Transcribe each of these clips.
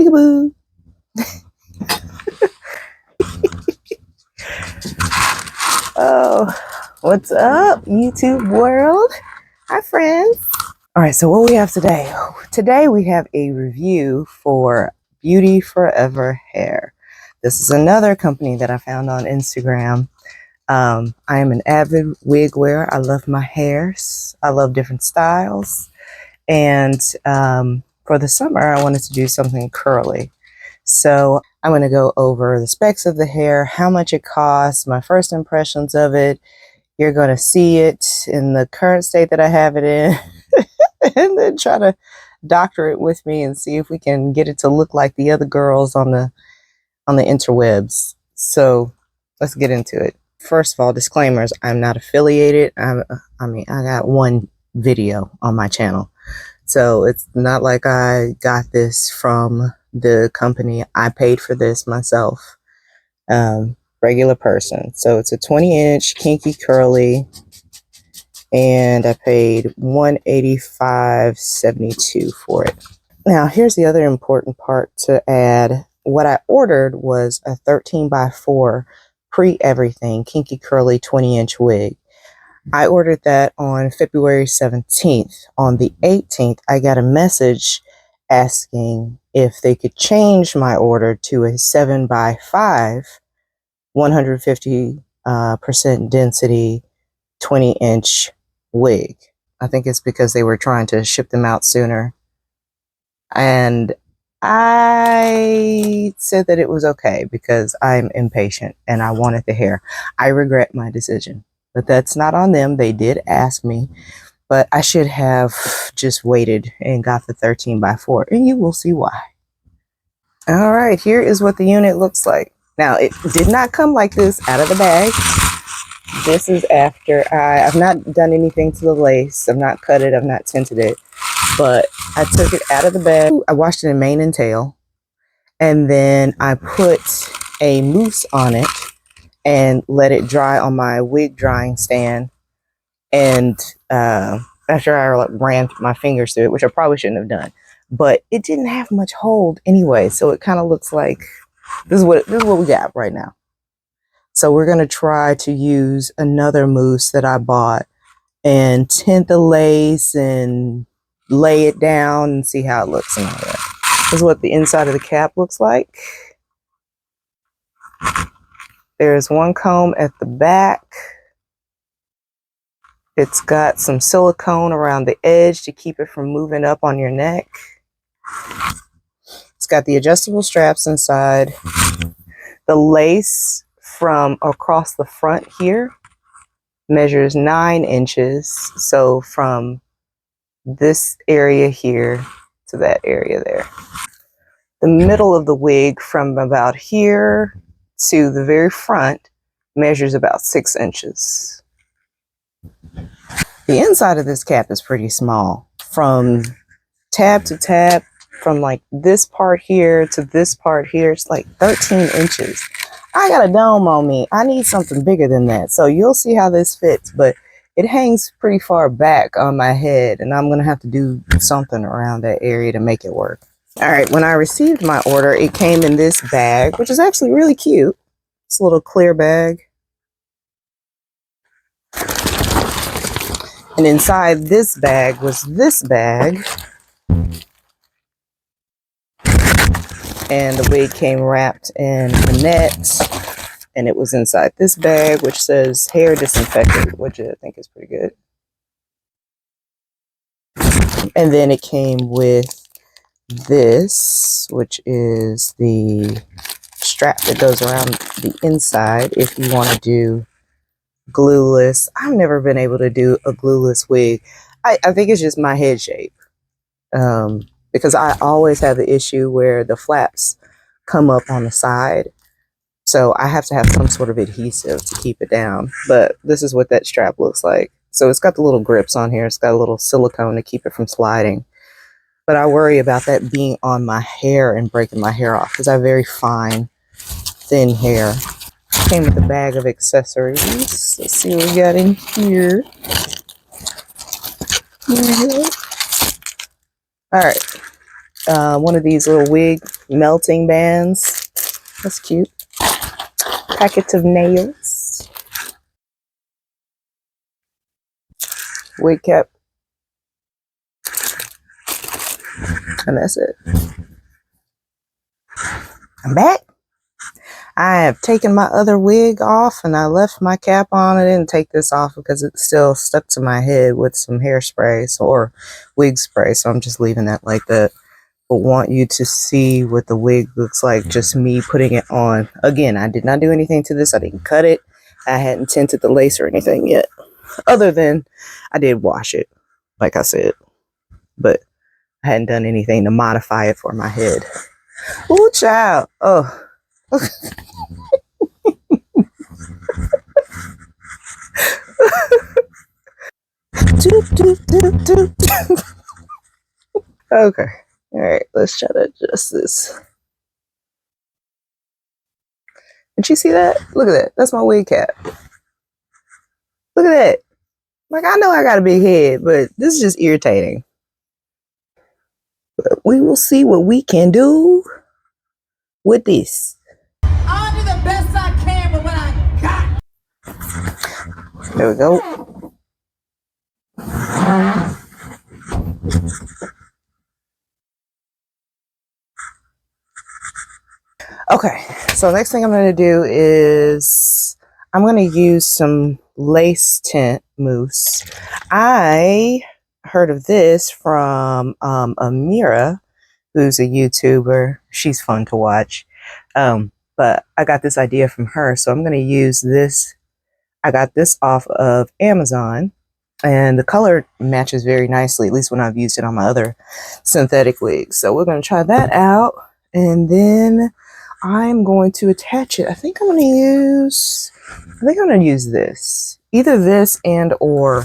Peekaboo. Oh, what's up, YouTube world? Hi, friends. All right, so what we have today? Today we have a review for BeautyForever hair. This is another company that I found on Instagram. I am an avid wig wearer. I love my hairs. I love different styles. And for the summer, I wanted to do something curly. So I'm going to go over the specs of the hair, how much it costs, my first impressions of it. You're going to see it in the current state that I have it in, and then try to doctor it with me and see if we can get it to look like the other girls on the interwebs. So let's get into it. First of all, disclaimers, I'm not affiliated. I got one video on my channel. So it's not like I got this from the company. I paid for this myself. Regular person. So it's a 20-inch Kinky Curly, and I paid $185.72 for it. Now, here's the other important part to add. What I ordered was a 13x4 pre-everything Kinky Curly 20-inch wig. I ordered that on February 17th. On the 18th, I got a message asking if they could change my order to a 7x5, 150% density, 20-inch wig. I think it's because they were trying to ship them out sooner. And I said that it was okay because I'm impatient and I wanted the hair. I regret my decision. But that's not on them. They did ask me, but I should have just waited and got the 13x4, and you will see why. All right, here is what the unit looks like. Now, it did not come like this out of the bag. This is after I've not done anything to the lace. I've not cut it. I've not tinted it, but I took it out of the bag. I washed it in mane and tail, and then I put a mousse on it and let it dry on my wig drying stand. And after I ran my fingers through it, which I probably shouldn't have done, but it didn't have much hold anyway, so it kind of looks like this is what we got right now. So we're gonna try to use another mousse that I bought and tint the lace and lay it down and see how it looks and all that. This is what the inside of the cap looks like. There's one comb at the back. It's got some silicone around the edge to keep it from moving up on your neck. It's got the adjustable straps inside. The lace from across the front here measures 9 inches. So from this area here to that area there. The middle of the wig from about here to the very front measures about 6 inches. The inside of this cap is pretty small. From tab to tab, from like this part here to this part here, it's like 13 inches. I got a dome on me. I need something bigger than that. So you'll see how this fits, but it hangs pretty far back on my head, and I'm gonna have to do something around that area to make it work. All right, when I received my order, it came in this bag, which is actually really cute. It's a little clear bag. And inside this bag was this bag. And the wig came wrapped in a net. And it was inside this bag, which says hair disinfectant, which I think is pretty good. And then it came with this, which is the strap that goes around the inside if you want to do glueless. I've never been able to do a glueless wig. I think it's just my head shape, because I always have the issue where the flaps come up on the side, so I have to have some sort of adhesive to keep it down. But this is what that strap looks like. So it's got the little grips on here. It's got a little silicone to keep it from sliding. But I worry about that being on my hair and breaking my hair off because I have very fine, thin hair. Came with a bag of accessories. Let's see what we got in here. All right. one of these little wig melting bands. That's cute. Packets of nails. Wig Cap. And that's it. I'm back. I have taken my other wig off and I left my cap on. I didn't take this off because it's still stuck to my head with some hairspray or wig spray. So I'm just leaving that like that. But want you to see what the wig looks like, just me putting it on. Again, I did not do anything to this. I didn't cut it. I hadn't tinted the lace or anything yet. Other than I did wash it, like I said. But I hadn't done anything to modify it for my head. Ooh, child. Oh. Okay. All right. Let's try to adjust this. Did you see that? Look at that. That's my wig cap. Look at that. Like, I know I got a big head, but this is just irritating. But we will see what we can do with this. I'll do the best I can with what I got. There we go. Okay, so next thing I'm going to do is I'm going to use some lace tint mousse. I heard of this from Amira, who's a YouTuber. She's fun to watch. But I got this idea from her, so I'm going to use this. I got this off of Amazon, and the color matches very nicely, at least when I've used it on my other synthetic wigs. So we're going to try that out, and then I'm going to attach it. I think I'm going to use this. Either this and or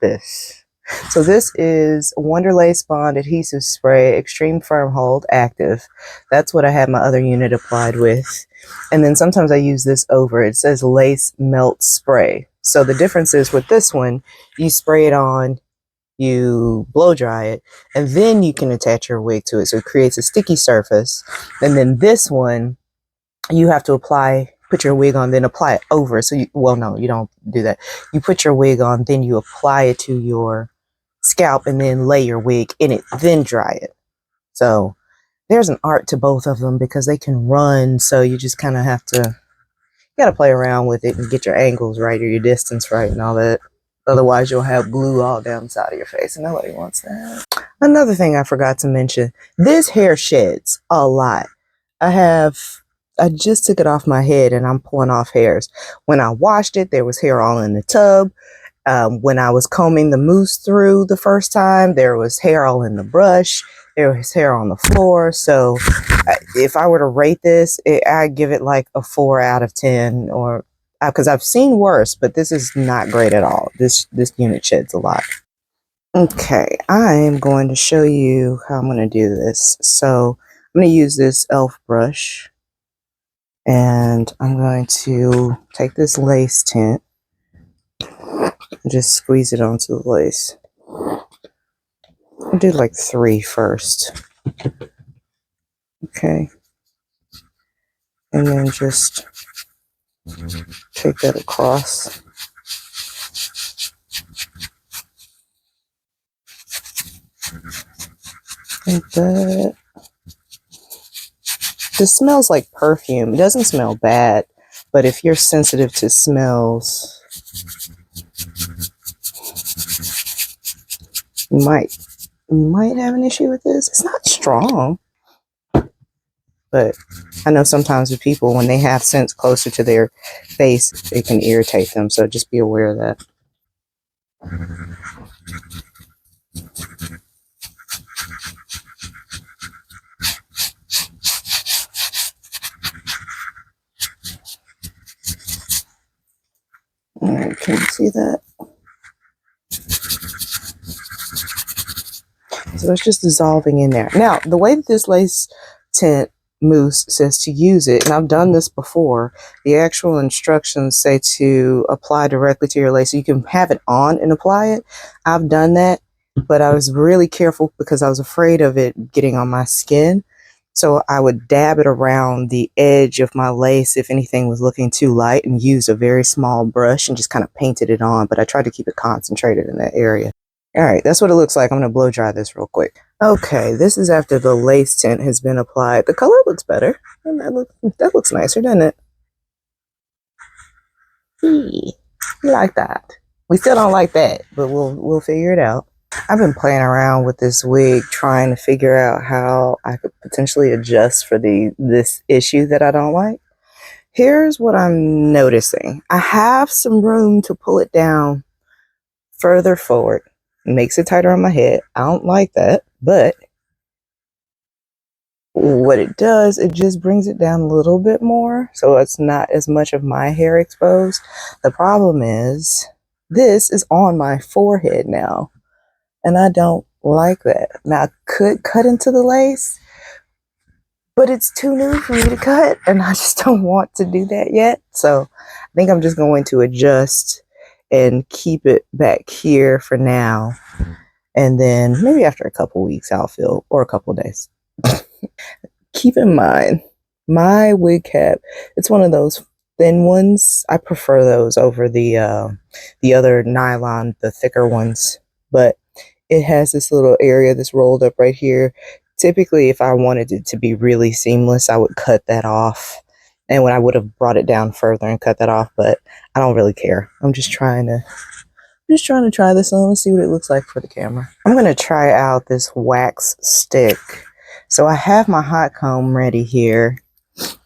this. So this is Wonder Lace Bond Adhesive Spray, Extreme Firm Hold Active. That's what I had my other unit applied with. And then sometimes I use this over. It says Lace Melt Spray. So the difference is with this one, you spray it on, you blow dry it, and then you can attach your wig to it. So it creates a sticky surface. And then this one, you have to put your wig on, then apply it over. So well, no, you don't do that. You put your wig on, then you apply it to your scalp and then lay your wig in it, then dry it. So there's an art to both of them because they can run. So you just kind of have to, you got to play around with it and get your angles right or your distance right and all that. Otherwise, you'll have glue all down the side of your face, and nobody wants that. Another thing I forgot to mention, this hair sheds a lot. I just took it off my head, and I'm pulling off hairs. When I washed it, there was hair all in the tub. When I was combing the mousse through the first time, there was hair all in the brush. There was hair on the floor. So if I were to rate this, I'd give it like a 4 out of 10, or because I've seen worse, but this is not great at all. This unit sheds a lot. Okay, I am going to show you how I'm going to do this. So I'm going to use this e.l.f. brush, and I'm going to take this lace tint and just squeeze it onto the lace. I'll do like 3 first. Okay. And then just take that across. Like that. This smells like perfume. It doesn't smell bad, but if you're sensitive to smells, you might have an issue with this. It's not strong, but I know sometimes with people, when they have scents closer to their face, it can irritate them. So just be aware of that. All right, can you see that? So it's just dissolving in there. Now, the way that this lace tint mousse says to use it, and I've done this before, the actual instructions say to apply directly to your lace. So you can have it on and apply it. I've done that, but I was really careful because I was afraid of it getting on my skin. So I would dab it around the edge of my lace if anything was looking too light, and use a very small brush and just kind of painted it on. But I tried to keep it concentrated in that area. All right, that's what it looks like. I'm going to blow dry this real quick. Okay, this is after the lace tint has been applied. The color looks better. And that looks nicer, doesn't it? You like that. We still don't like that, but we'll figure it out. I've been playing around with this wig, trying to figure out how I could potentially adjust for this issue that I don't like. Here's what I'm noticing. I have some room to pull it down further forward. It makes it tighter on my head. I don't like that, but what it does, it just brings it down a little bit more, so it's not as much of my hair exposed. The problem is, this is on my forehead now, and I don't like that. Now, I could cut into the lace, but it's too new for me to cut, and I just don't want to do that yet. So I think I'm just going to adjust and keep it back here for now. And then maybe after a couple weeks, I'll feel, or a couple days. Keep in mind, my wig cap, it's one of those thin ones. I prefer those over the other nylon, the thicker ones. But it has this little area that's rolled up right here. Typically, if I wanted it to be really seamless, I would cut that off. And when I would have brought it down further and cut that off, but I don't really care. I'm just trying to try this on and see what it looks like for the camera. I'm going to try out this wax stick. So I have my hot comb ready here.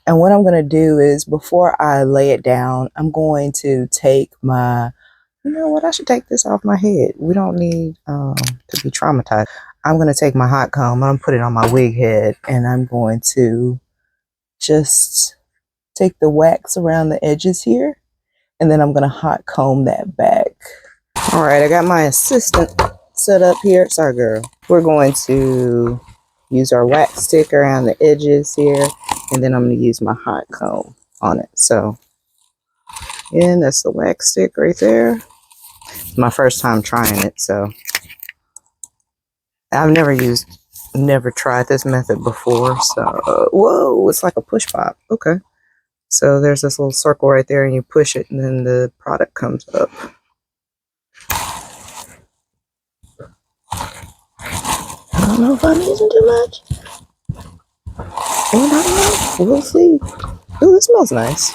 And what I'm going to do is, before I lay it down, I'm going to take my, you know what, I should take this off my head. We don't need to be traumatized. I'm going to take my hot comb, I'm going to put it on my wig head, and I'm going to just take the wax around the edges here. And then I'm going to hot comb that back. All right, I got my assistant set up here. Sorry, girl. We're going to use our wax stick around the edges here, and then I'm going to use my hot comb on it. So, yeah, that's the wax stick right there. It's my first time trying it, so I've never tried this method before. So, whoa, it's like a push pop. Okay. So there's this little circle right there, and you push it, and then the product comes up. I don't know if I'm using too much. I don't know. We'll see. Ooh, it smells nice.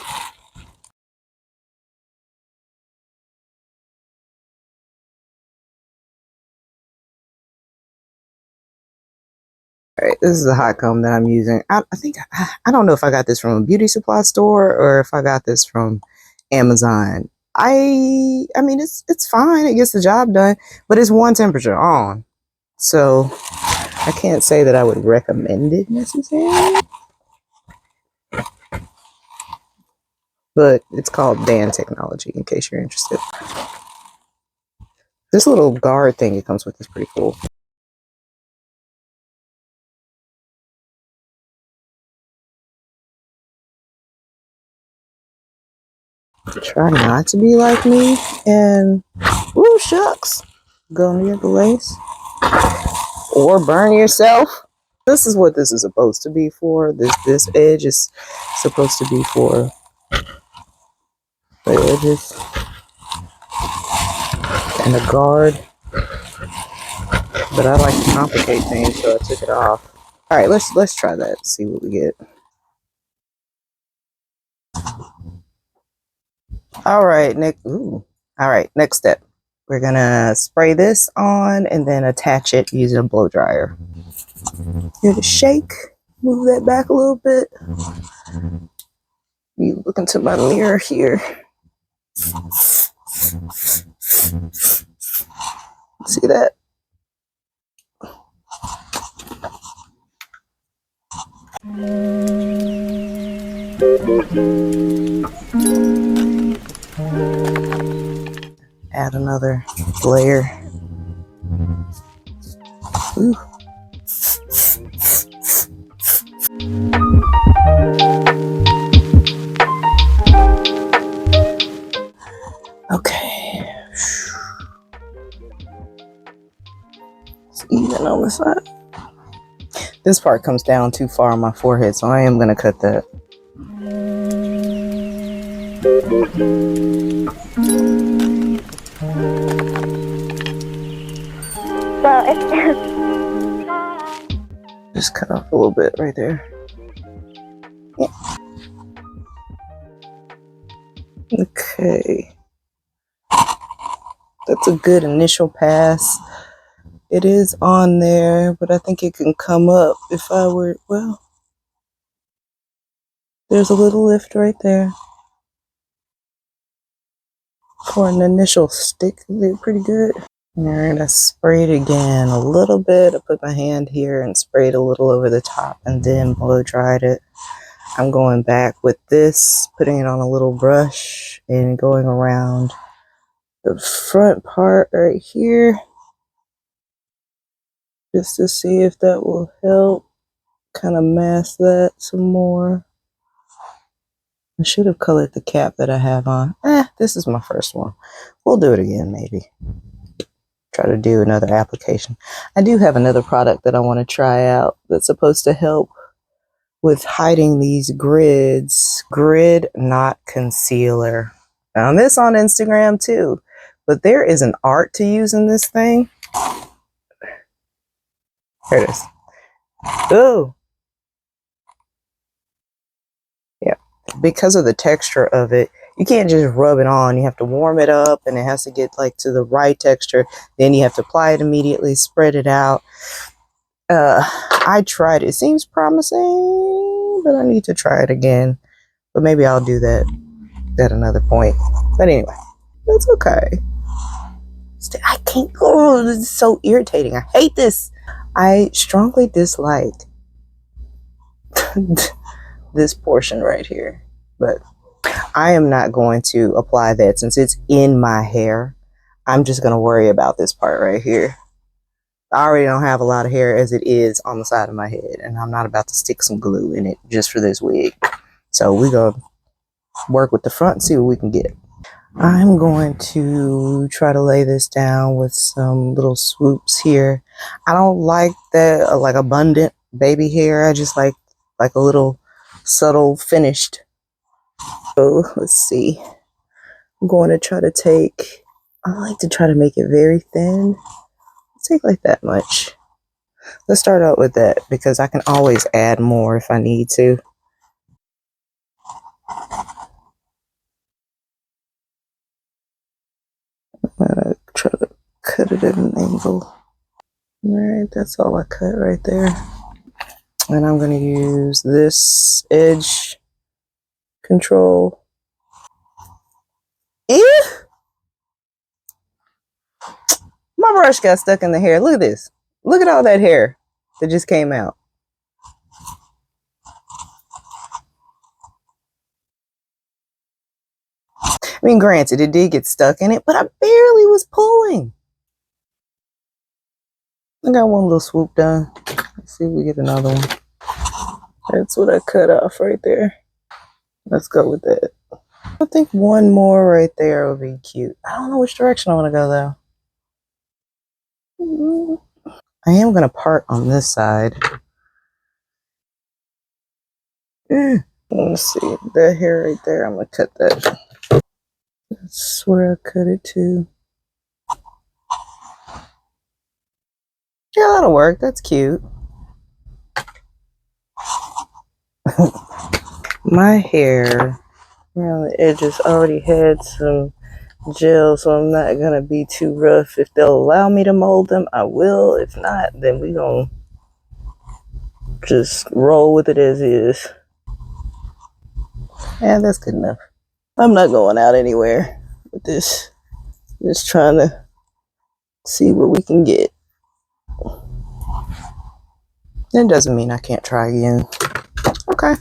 All right, this is the hot comb that I'm using. I think, I don't know if I got this from a beauty supply store or if I got this from Amazon. I mean, it's fine. It gets the job done, but it's one temperature on. So I can't say that I would recommend it necessarily. But it's called Dan technology, in case you're interested. This little guard thing it comes with is pretty cool. Try not to be like me and, ooh, shucks, go near the lace or burn yourself. This is what this is supposed to be for. This edge is supposed to be for the edges and the guard. But I like to complicate things, so I took it off. All right, let's try that. See what we get. All right, next step. We're gonna spray this on and then attach it using a blow dryer. Give it a shake. Move that back a little bit. You look into my mirror here. See that? Add another layer. Ooh. Okay. this side. This part comes down too far on my forehead, so I am going to cut that. Just cut off a little bit right there. Yeah. Okay. That's a good initial pass. It is on there, but I think it can come up if I were, well, there's a little lift right there. For an initial stick, they're pretty good. And I sprayed again a little bit. I put my hand here and sprayed a little over the top and then blow dried it. I'm going back with this, putting it on a little brush and going around the front part right here just to see if that will help kind of mask that some more. I should have colored the cap that I have on. This is my first one. We'll do it again maybe. Try to do another application. I do have another product that I want to try out that's supposed to help with hiding these grids. Grid Knot Concealer. Found this on Instagram too, but there is an art to using this thing. Here it is. Oh, yeah. Because of the texture of it, you can't just rub it on. You have to warm it up and it has to get like to the right texture. Then you have to apply it immediately, spread it out. I tried it. It seems promising, but I need to try it again. But maybe I'll do that at another point. But anyway, that's okay. I can't. Oh, this is so irritating. I hate this. I strongly dislike this portion right here. But I am not going to apply that since it's in my hair. I'm just going to worry about this part right here. I already don't have a lot of hair as it is on the side of my head, and I'm not about to stick some glue in it just for this wig. So we're going to work with the front and see what we can get. I'm going to try to lay this down with some little swoops here. I don't like that like abundant baby hair. I just like a little subtle finished. So let's see. I'm going to try to take, I like to try to make it very thin. Take like that much. Let's start out with that because I can always add more if I need to. I'm gonna try to cut it at an angle. Alright, that's all I cut right there. And I'm gonna use this edge control. Ew! My brush got stuck in the hair. Look at this. Look at all that hair that just came out. I mean, granted, it did get stuck in it, but I barely was pulling. I got one little swoop done. Let's see if we get another one. That's what I cut off right there. Let's go with that. I think one more right there would be cute. I don't know which direction I want to go though. I am going to part on this side. Let's see. That hair right there, I'm going to cut that. That's where I cut it to. Yeah, that'll work. That's cute. My hair around the edges already had some gel, so I'm not gonna be too rough. If they'll allow me to mold them, I will. If not, then we gonna just roll with it as is. Yeah, that's good enough. I'm not going out anywhere with this. Just trying to see what we can get. That doesn't mean I can't try again. Okay.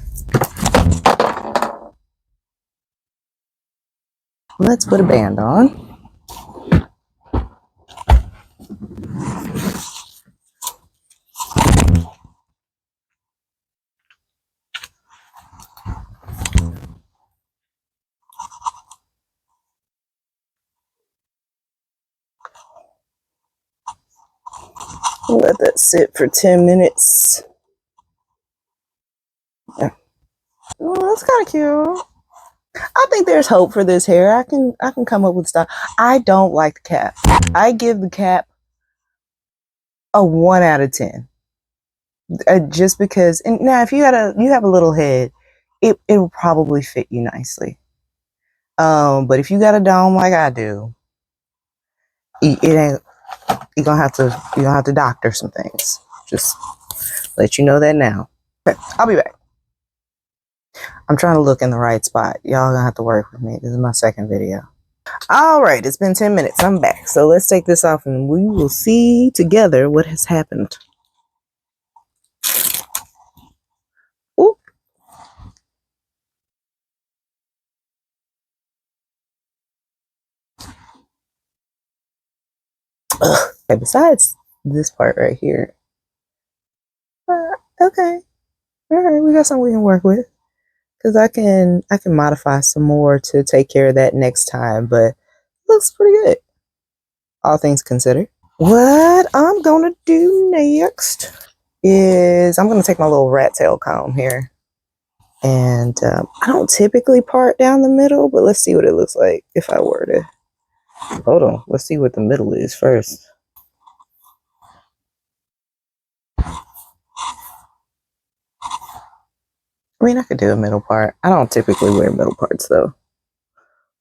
Let's put a band on. Let that sit for 10 minutes. Yeah. Oh, that's kind of cute. I think there's hope for this hair. I can come up with stuff. I don't like the cap. I give the cap a 1 out of 10. Just because, and now if you have a little head, it will probably fit you nicely. But if you got a dome like I do, it ain't. You're gonna have to doctor some things. Just let you know that now. Okay, I'll be back. I'm trying to look in the right spot. Y'all gonna have to work with me. This is my second video. All right, it's been 10 minutes. I'm back. So let's take this off and we will see together what has happened. Ooh. Okay, besides this part right here. Okay. All right, we got something we can work with. Because I can modify some more to take care of that next time, but it looks pretty good, all things considered. What I'm gonna do next is I'm gonna take my little rat tail comb here, and I don't typically part down the middle, but let's see what it looks like if I were to. Hold on, let's see what the middle is first. I mean, I could do a middle part. I don't typically wear middle parts though.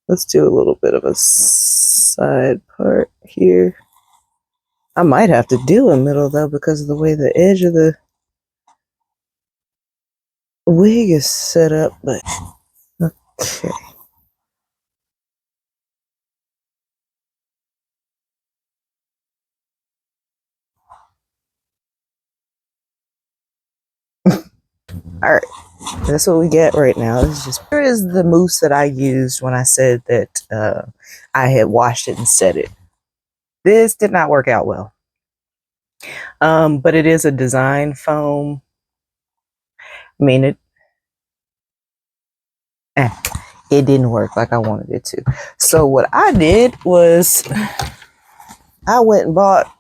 Let's do a little bit of a side part here. I might have to do a middle though because of the way the edge of the wig is set up, but okay. Alright, that's what we get right now. This is just, here is the mousse that I used when I said that I had washed it and set it. This did not work out well. But it is a design foam. I mean, it didn't work like I wanted it to. So what I did was I went and bought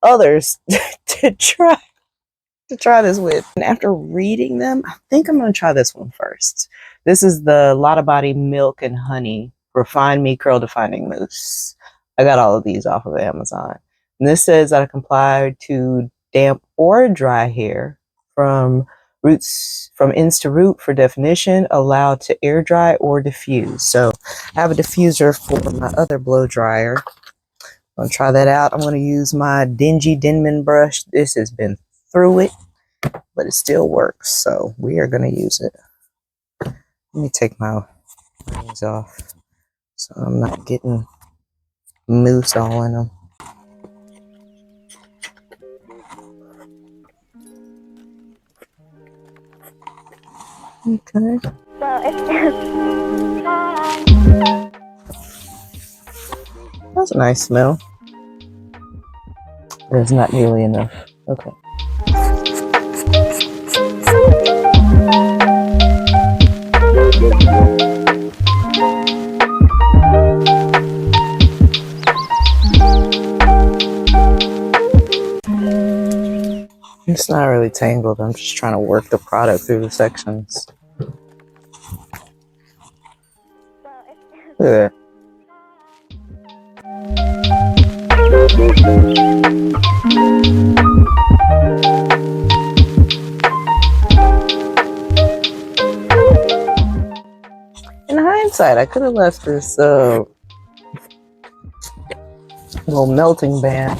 others to try this with. And after reading them, I think I'm going to try this one first. This is the Lotta Body Milk and Honey Refine Me Curl Defining Mousse. I got all of these off of Amazon. And this says that I can apply to damp or dry hair from ends to root for definition, allowed to air dry or diffuse. So I have a diffuser for my other blow dryer. I'm going to try that out. I'm going to use my dingy Denman brush. This has been through it, but it still works. So we are going to use it. Let me take my rings off so I'm not getting mousse all in them. Okay. That's a nice smell. There's not nearly enough. Okay. It's not really tangled. I'm just trying to work the product through the sections. Look at that. In hindsight, I could have left this little melting band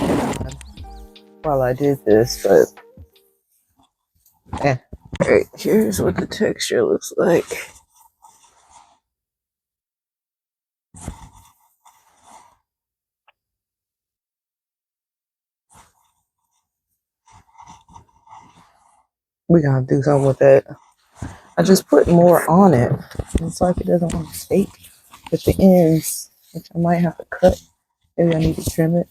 while I did this, but eh. Alright, here's what the texture looks like. We're gonna do something with that. I just put more on it. It's like it doesn't want to stay at the ends, which I might have to cut. Maybe I need to trim it.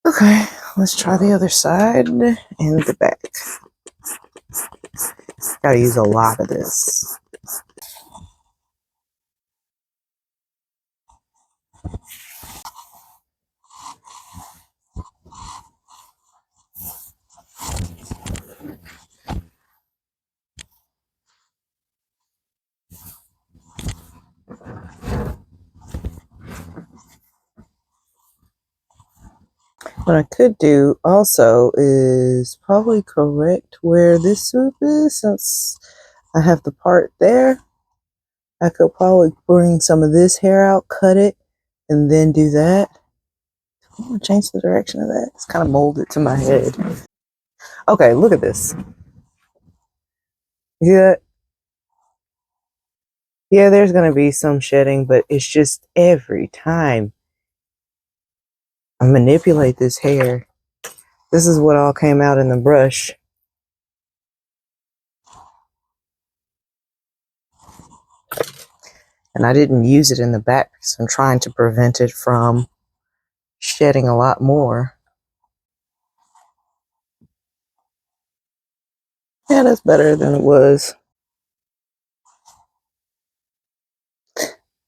Okay, let's try the other side and the back. Gotta use a lot of this. What I could do also is probably correct where this swoop is, since I have the part there. I could probably bring some of this hair out, cut it, and then do that. I'm gonna change the direction of that. It's kind of molded to my head. Okay, look at this. Yeah, yeah, there's gonna be some shedding, but it's just every time I manipulate this hair, this is what all came out in the brush. And I didn't use it in the back because I'm trying to prevent it from shedding a lot more. Yeah, that's better than it was.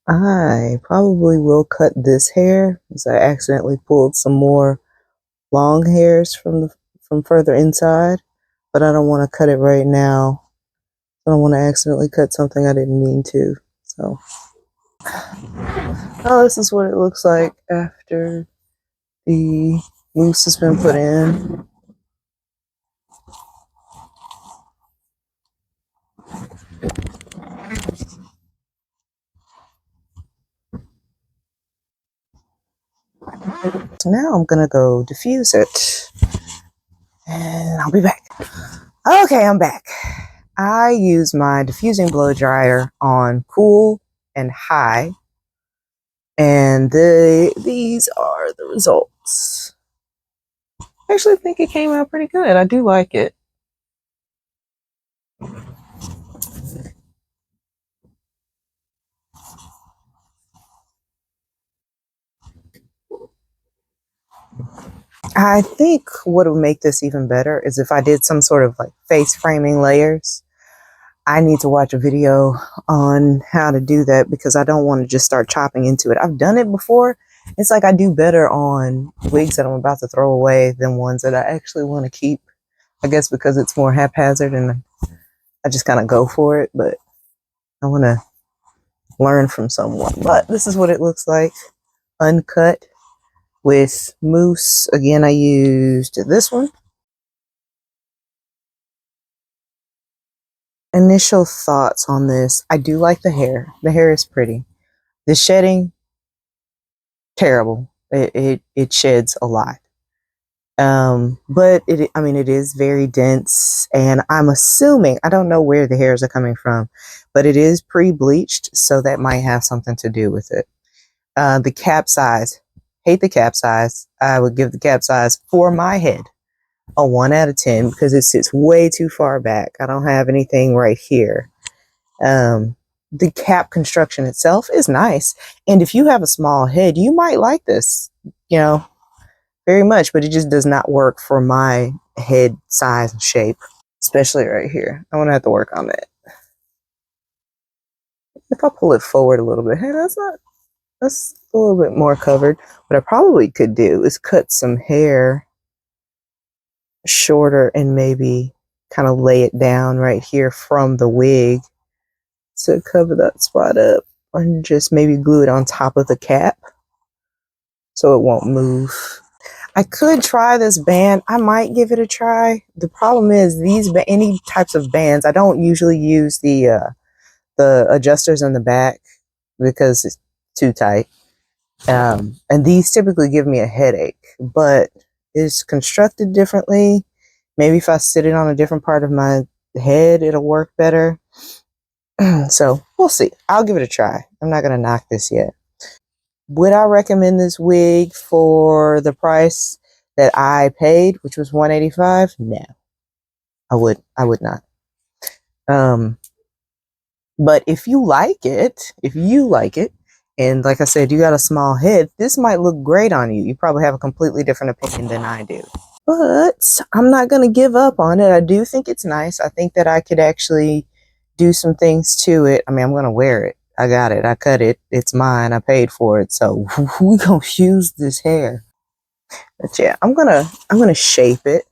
I probably will cut this hair because I accidentally pulled some more long hairs from further inside, but I don't want to cut it right now. I don't want to accidentally cut something I didn't mean to. So, oh, this is what it looks like after the mousse has been put in. So now I'm gonna go diffuse it, and I'll be back. Okay, I'm back. I use my diffusing blow dryer on cool and high, and these are the results. I actually think it came out pretty good. I do like it. I think what would make this even better is if I did some sort of like face framing layers. I need to watch a video on how to do that because I don't want to just start chopping into it. I've done it before. It's like I do better on wigs that I'm about to throw away than ones that I actually want to keep. I guess because it's more haphazard and I just kind of go for it, but I want to learn from someone. But this is what it looks like uncut with mousse. Again, I used this one. Initial thoughts on this. I do like the hair. The hair is pretty. The shedding, terrible. It sheds a lot. But I mean, it is very dense, and I'm assuming, I don't know where the hairs are coming from, but it is pre-bleached, so that might have something to do with it. The cap size, hate the cap size. I would give the cap size for my head a 1 out of 10 because it sits way too far back. I don't have anything right here. The cap construction itself is nice, and if you have a small head, you might like this, you know, very much, but it just does not work for my head size and shape, especially right here. I'm gonna have to work on that. If I pull it forward a little bit, hey, that's a little bit more covered. What I probably could do is cut some hair shorter and maybe kind of lay it down right here from the wig to cover that spot up, and just maybe glue it on top of the cap so it won't move. I could try this band. I might give it a try. The problem is any types of bands, I don't usually use the adjusters in the back because it's too tight. And these typically give me a headache, but it's constructed differently. Maybe if I sit it on a different part of my head, it'll work better. So we'll see. I'll give it a try. I'm not going to knock this yet. Would I recommend this wig for the price that I paid, which was $185? No, I would not. But if you like it, and like I said, you got a small head, this might look great on you. You probably have a completely different opinion than I do. But I'm not going to give up on it. I do think it's nice. I think that I could actually do some things to it. I mean, I'm going to wear it. I got it. I cut it. It's mine. I paid for it. So we're going to use this hair. But yeah, I'm gonna shape it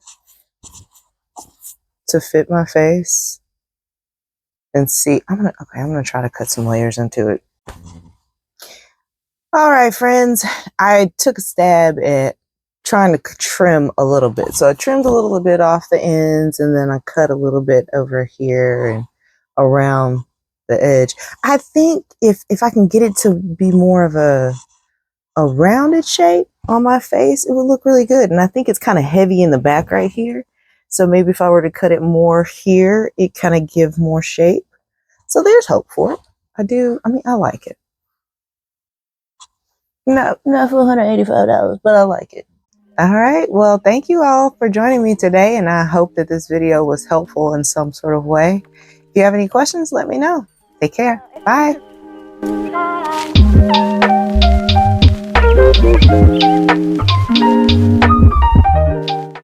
to fit my face and see. I'm gonna try to cut some layers into it. All right, friends. I took a stab at trying to trim a little bit. So I trimmed a little bit off the ends, and then I cut a little bit over here and around the edge. I think if I can get it to be more of a rounded shape on my face, it would look really good. And I think it's kind of heavy in the back right here. So maybe if I were to cut it more here, it kind of give more shape. So there's hope for it. I mean, I like it. No, not for $185, but I like it. All right. Well, thank you all for joining me today. And I hope that this video was helpful in some sort of way. If you have any questions, let me know. Take care. Bye.